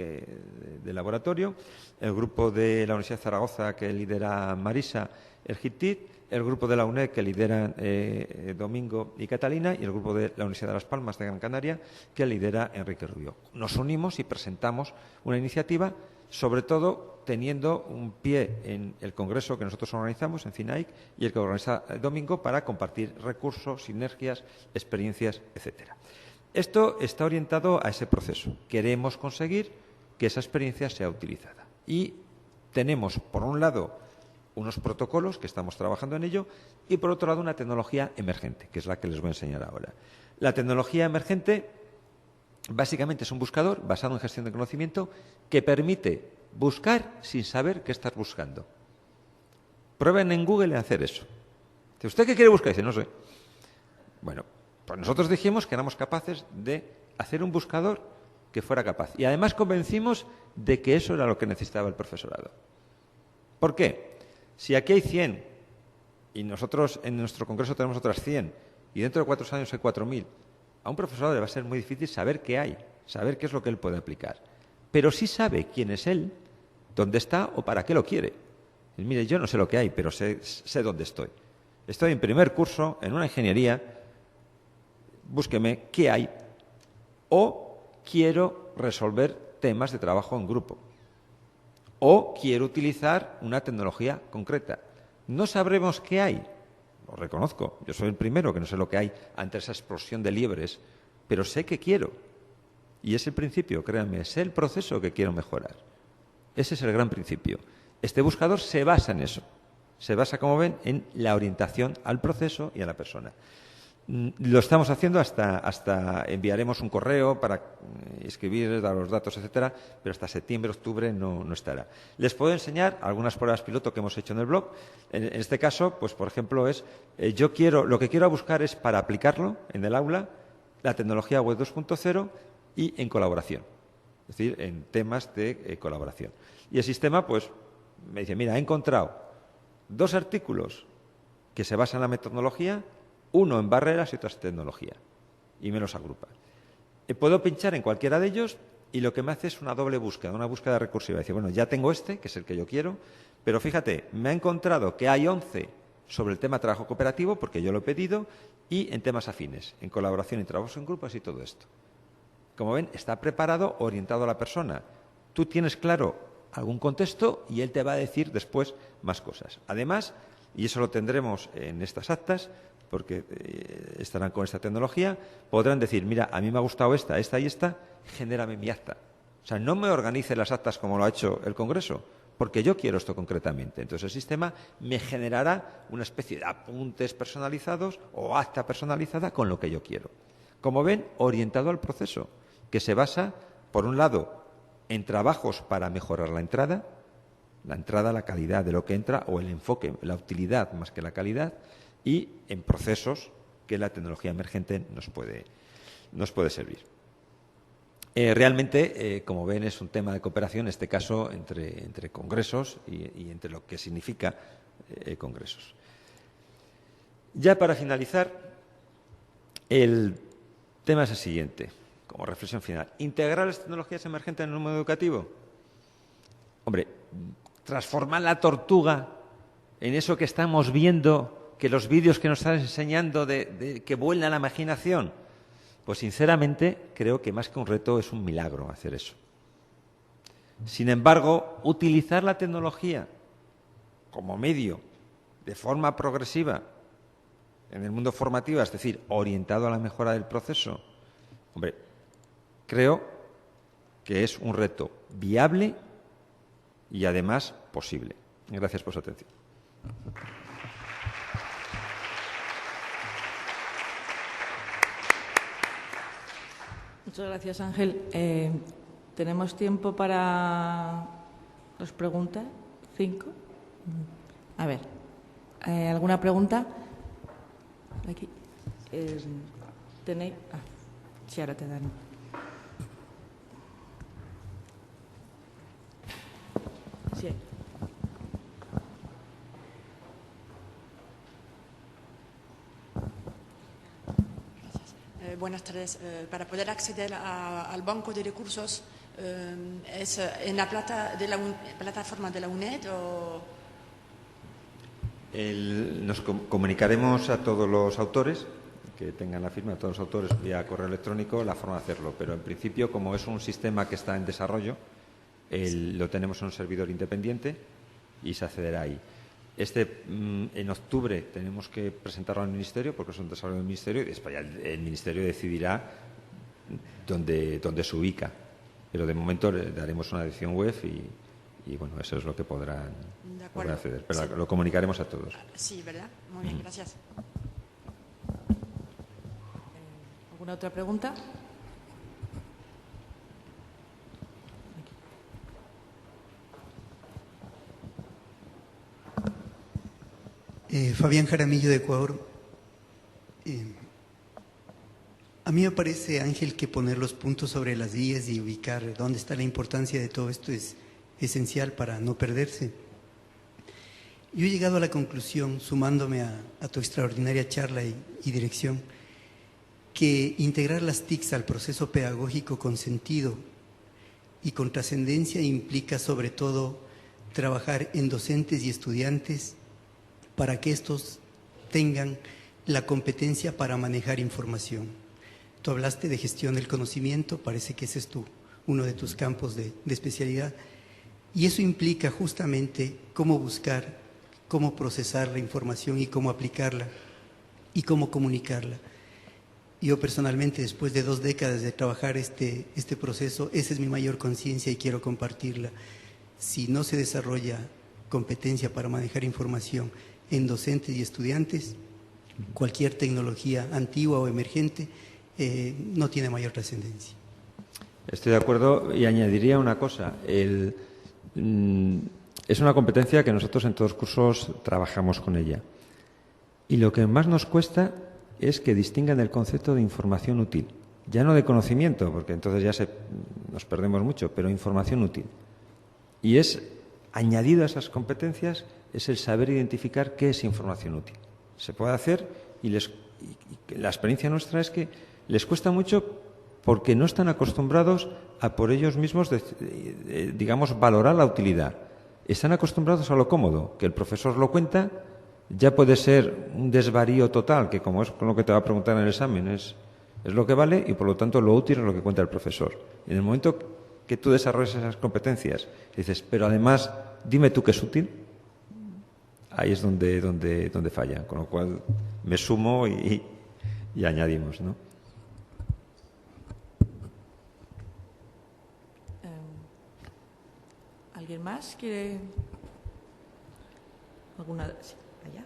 de laboratorio, el grupo de la Universidad de Zaragoza, que lidera Marisa, el GITIT, el grupo de la UNED, que lideran Domingo y Catalina, y el grupo de la Universidad de Las Palmas de Gran Canaria, que lidera Enrique Rubio. Nos unimos y presentamos una iniciativa, sobre todo teniendo un pie en el congreso que nosotros organizamos, en CINAIC, y el que organiza Domingo, para compartir recursos, sinergias, experiencias, etcétera. Esto está orientado a ese proceso. Queremos conseguir que esa experiencia sea utilizada. Y tenemos, por un lado, unos protocolos, que estamos trabajando en ello, y por otro lado una tecnología emergente, que es la que les voy a enseñar ahora. La tecnología emergente básicamente es un buscador basado en gestión de conocimiento que permite buscar sin saber qué estás buscando. Prueben en Google a hacer eso. Dice, ¿usted qué quiere buscar? Dice, no sé. Bueno, pues nosotros dijimos que éramos capaces de hacer un buscador que fuera capaz. Y además convencimos de que eso era lo que necesitaba el profesorado. ¿Por qué? Si aquí hay 100 y nosotros en nuestro congreso tenemos otras 100 y dentro de 4 años hay 4.000, a un profesorado le va a ser muy difícil saber qué hay, saber qué es lo que él puede aplicar. Pero sí sabe quién es él, dónde está o para qué lo quiere. Y mire, yo no sé lo que hay, pero sé dónde estoy. Estoy en primer curso, en una ingeniería, búsqueme qué hay, o quiero resolver temas de trabajo en grupo, o quiero utilizar una tecnología concreta. No sabremos qué hay, lo reconozco, yo soy el primero que no sé lo que hay ante esa explosión de liebres, pero sé que quiero. Y es el principio, créanme, sé el proceso que quiero mejorar. Ese es el gran principio. Este buscador se basa en eso. Se basa, como ven, en la orientación al proceso y a la persona. Lo estamos haciendo hasta enviaremos un correo para escribir, dar los datos, etcétera, pero hasta septiembre, octubre no estará. Les puedo enseñar algunas pruebas piloto que hemos hecho en el blog. En este caso, pues por ejemplo, lo que quiero buscar es para aplicarlo en el aula la tecnología web 2.0 y en colaboración, es decir, en temas de colaboración. Y el sistema, pues, me dice, mira, he encontrado 2 artículos que se basan en la metodología, uno en barreras y otro en tecnología, y me los agrupa. Puedo pinchar en cualquiera de ellos y lo que me hace es una doble búsqueda, una búsqueda recursiva. Dice, bueno, ya tengo que es el que yo quiero, pero fíjate, me ha encontrado que hay 11 sobre el tema trabajo cooperativo, porque yo lo he pedido, y en temas afines, en colaboración y trabajos en grupos y todo esto. Como ven, está preparado, orientado a la persona. Tú tienes claro algún contexto y él te va a decir después más cosas. Además, y eso lo tendremos en estas actas, porque estarán con esta tecnología, podrán decir, mira, a mí me ha gustado esta y esta, genérame mi acta. O sea, no me organice las actas como lo ha hecho el Congreso, porque yo quiero esto concretamente. Entonces el sistema me generará una especie de apuntes personalizados o acta personalizada con lo que yo quiero. Como ven, orientado al proceso, que se basa, por un lado, en trabajos para mejorar la entrada, la calidad de lo que entra, o el enfoque, la utilidad más que la calidad, y en procesos que la tecnología emergente nos puede servir. Realmente, como ven, es un tema de cooperación, en este caso, entre congresos y entre lo que significa congresos. Ya para finalizar, el tema es el siguiente, como reflexión final. ¿Integrar las tecnologías emergentes en el mundo educativo? Hombre, transformar la tortuga en eso que estamos viendo, que los vídeos que nos están enseñando de que vuela la imaginación, pues sinceramente creo que más que un reto es un milagro hacer eso. Sin embargo, utilizar la tecnología como medio de forma progresiva en el mundo formativo, es decir, orientado a la mejora del proceso, hombre, creo que es un reto viable y además posible. Gracias por su atención. Muchas gracias, Ángel. ¿Tenemos tiempo para las preguntas? 5. A ver, ¿alguna pregunta? Aquí. ¿Tenéis? Sí, ahora te dan. Sí. Buenas tardes. Para poder acceder al banco de recursos, ¿es en la plataforma de la UNED o...? Nos comunicaremos a todos los autores que tengan la firma, a todos los autores vía correo electrónico, la forma de hacerlo. Pero en principio, como es un sistema que está en desarrollo, lo tenemos en un servidor independiente y se accederá ahí. En octubre tenemos que presentarlo al Ministerio, porque es un desarrollo del Ministerio, y después ya el Ministerio decidirá dónde se ubica. Pero de momento le daremos una dirección web y bueno, eso es lo que podrán acceder. Pero sí, lo comunicaremos a todos. Sí, ¿verdad? Muy bien, gracias. ¿Alguna otra pregunta? Fabián Jaramillo, de Ecuador. A mí me parece, Ángel, que poner los puntos sobre las IES y ubicar dónde está la importancia de todo esto es esencial para no perderse. Yo he llegado a la conclusión, sumándome a tu extraordinaria charla y dirección, que integrar las TICs al proceso pedagógico con sentido y con trascendencia implica sobre todo trabajar en docentes y estudiantes para que estos tengan la competencia para manejar información. Tú hablaste de gestión del conocimiento, parece que ese es uno de tus campos de especialidad, y eso implica justamente cómo buscar, cómo procesar la información y cómo aplicarla y cómo comunicarla. Yo personalmente, después de 2 décadas de trabajar este proceso, esa es mi mayor conciencia y quiero compartirla. Si no se desarrolla competencia para manejar información en docentes y estudiantes, cualquier tecnología antigua o emergente no tiene mayor trascendencia. Estoy de acuerdo y añadiría una cosa. Es una competencia que nosotros en todos los cursos trabajamos con ella. Y lo que más nos cuesta es que distingan el concepto de información útil. Ya no de conocimiento, porque entonces ya nos perdemos mucho, pero información útil. Y añadido a esas competencias, es el saber identificar qué es información útil. Se puede hacer y la experiencia nuestra es que les cuesta mucho porque no están acostumbrados a por ellos mismos, digamos, valorar la utilidad. Están acostumbrados a lo cómodo, que el profesor lo cuenta, ya puede ser un desvarío total, que como es con lo que te va a preguntar en el examen, es lo que vale y por lo tanto lo útil es lo que cuenta el profesor. En el momento que tú desarrollas esas competencias, dices, pero además, dime tú qué es útil, ahí es donde falla. Con lo cual me sumo y añadimos, ¿no? ¿Alguien más quiere alguna? Sí, allá.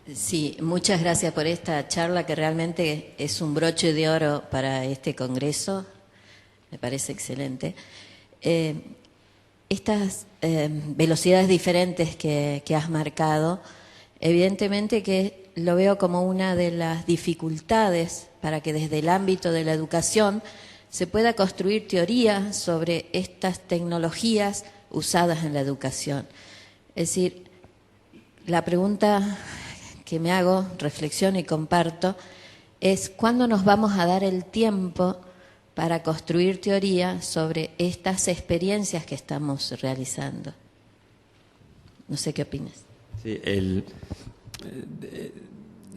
Sí. Sí, muchas gracias por esta charla que realmente es un broche de oro para este congreso. Me parece excelente. Estas velocidades diferentes que has marcado, evidentemente que lo veo como una de las dificultades para que desde el ámbito de la educación se pueda construir teoría sobre estas tecnologías usadas en la educación. Es decir, la pregunta que me hago, reflexiono y comparto, es ¿cuándo nos vamos a dar el tiempo para construir teoría sobre estas experiencias que estamos realizando? No sé qué opinas. Sí,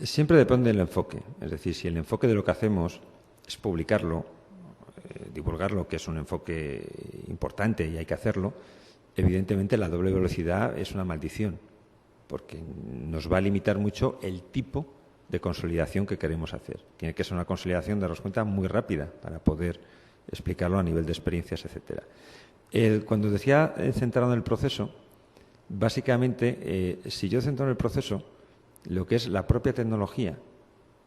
siempre depende del enfoque. Es decir, si el enfoque de lo que hacemos es publicarlo, divulgarlo, que es un enfoque importante y hay que hacerlo, evidentemente la doble velocidad es una maldición, porque nos va a limitar mucho el tipo de consolidación que queremos hacer. Tiene que ser una consolidación, daros cuenta, muy rápida para poder explicarlo a nivel de experiencias, etcétera. Cuando decía centrado en el proceso, básicamente, si yo centro en el proceso, lo que es la propia tecnología,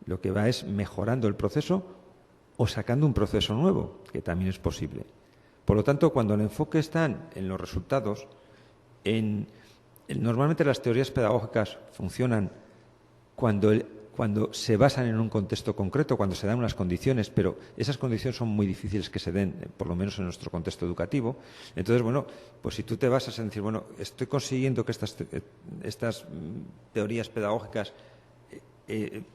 lo que va es mejorando el proceso o sacando un proceso nuevo, que también es posible. Por lo tanto, cuando el enfoque está en los resultados, normalmente las teorías pedagógicas funcionan cuando se basan en un contexto concreto, cuando se dan unas condiciones, pero esas condiciones son muy difíciles que se den, por lo menos en nuestro contexto educativo. Entonces, bueno, pues si tú te basas en decir, bueno, estoy consiguiendo que estas teorías pedagógicas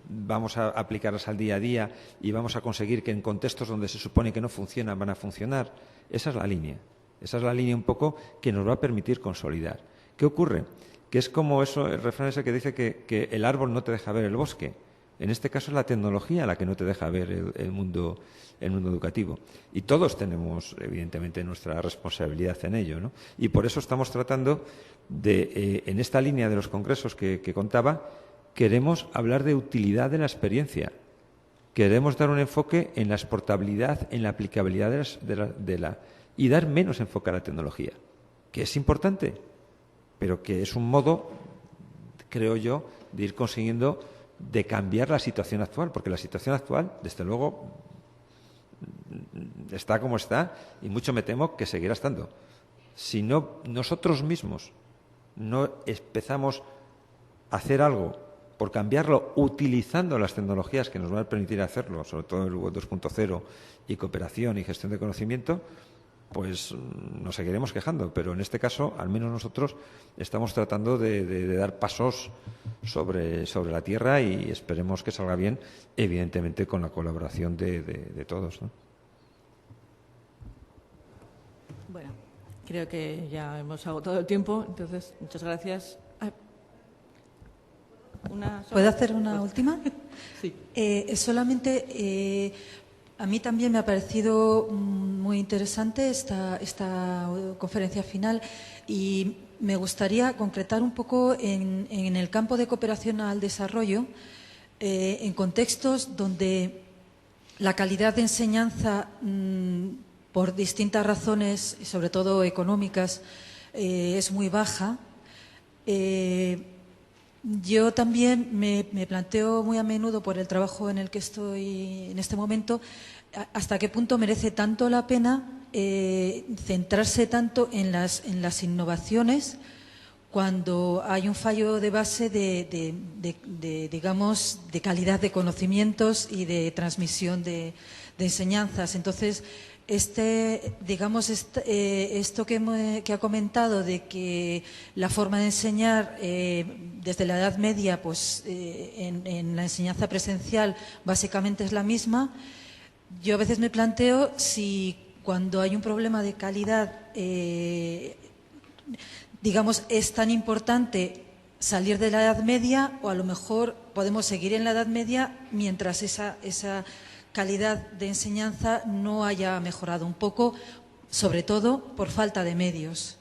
vamos a aplicarlas al día a día y vamos a conseguir que en contextos donde se supone que no funcionan van a funcionar, esa es la línea. Esa es la línea un poco que nos va a permitir consolidar. ¿Qué ocurre? Que es como eso, el refrán ese que dice que el árbol no te deja ver el bosque. En este caso es la tecnología la que no te deja ver el mundo educativo. Y todos tenemos, evidentemente, nuestra responsabilidad en ello, ¿no? Y por eso estamos tratando de, en esta línea de los congresos que contaba, queremos hablar de utilidad de la experiencia. Queremos dar un enfoque en la exportabilidad, en la aplicabilidad y dar menos enfoque a la tecnología, que es importante, pero que es un modo, creo yo, de ir consiguiendo de cambiar la situación actual, porque la situación actual, desde luego, está como está y mucho me temo que seguirá estando. Si no nosotros mismos no empezamos a hacer algo por cambiarlo utilizando las tecnologías que nos van a permitir hacerlo, sobre todo el Web 2.0 y cooperación y gestión de conocimiento, pues nos seguiremos quejando, pero en este caso, al menos nosotros estamos tratando de dar pasos sobre la tierra y esperemos que salga bien, evidentemente con la colaboración de todos, ¿no? Bueno, creo que ya hemos agotado el tiempo, entonces muchas gracias. ¿Puedo hacer una última? Sí. Solamente a mí también me ha parecido muy interesante esta conferencia final y me gustaría concretar un poco en el campo de cooperación al desarrollo, en contextos donde la calidad de enseñanza, por distintas razones, y sobre todo económicas, es muy baja. Yo también me planteo muy a menudo, por el trabajo en el que estoy en este momento, hasta qué punto merece tanto la pena centrarse tanto en las innovaciones cuando hay un fallo de base digamos, de calidad de conocimientos y de transmisión de enseñanzas. Entonces, esto que ha comentado de que la forma de enseñar desde la Edad Media, pues en la enseñanza presencial básicamente es la misma. Yo a veces me planteo si cuando hay un problema de calidad, digamos, es tan importante salir de la Edad Media, o a lo mejor podemos seguir en la Edad Media mientras esa calidad de enseñanza no haya mejorado un poco, sobre todo por falta de medios.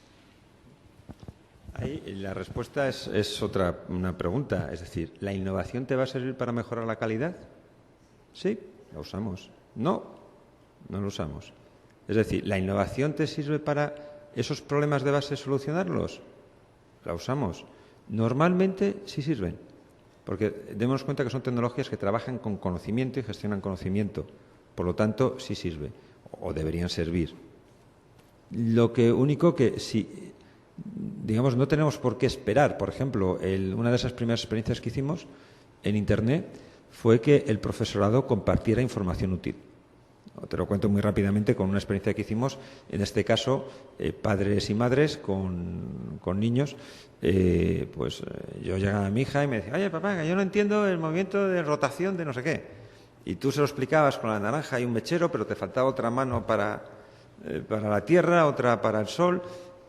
Ahí la respuesta es una pregunta. Es decir, ¿la innovación te va a servir para mejorar la calidad? Sí, la usamos. No, no la usamos. Es decir, ¿la innovación te sirve para esos problemas de base solucionarlos? La usamos. Normalmente sí sirven, porque démonos cuenta que son tecnologías que trabajan con conocimiento y gestionan conocimiento. Por lo tanto, sí sirve, o deberían servir. Lo único que si, digamos, no tenemos por qué esperar. Por ejemplo, una de esas primeras experiencias que hicimos en Internet fue que el profesorado compartiera información útil. Te lo cuento muy rápidamente con una experiencia que hicimos, en este caso, padres y madres con niños. Yo llegaba a mi hija y me decía: oye, papá, que yo no entiendo el movimiento de rotación de no sé qué. Y tú se lo explicabas con la naranja y un mechero, pero te faltaba otra mano para la Tierra, otra para el Sol.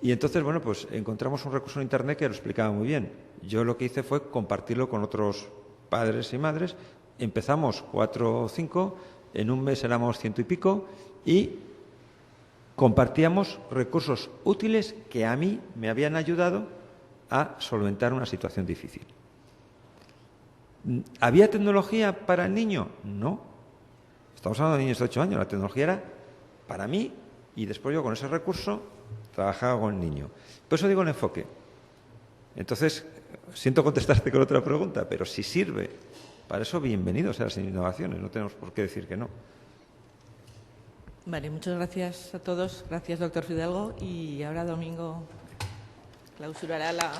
Y entonces, bueno, pues encontramos un recurso en Internet que lo explicaba muy bien. Yo lo que hice fue compartirlo con otros padres y madres. Empezamos 4 o 5, en un mes éramos 100 y pico, y compartíamos recursos útiles que a mí me habían ayudado a solventar una situación difícil. ¿Había tecnología para el niño? No. Estamos hablando de niños de 8 años. La tecnología era para mí, y después yo con ese recurso trabajaba con el niño. Por eso digo el enfoque. Entonces, siento contestarte con otra pregunta, pero si sirve para eso, bienvenidos a las innovaciones. No tenemos por qué decir que no. Vale, muchas gracias a todos. Gracias, doctor Fidalgo. Y ahora Domingo clausurará la...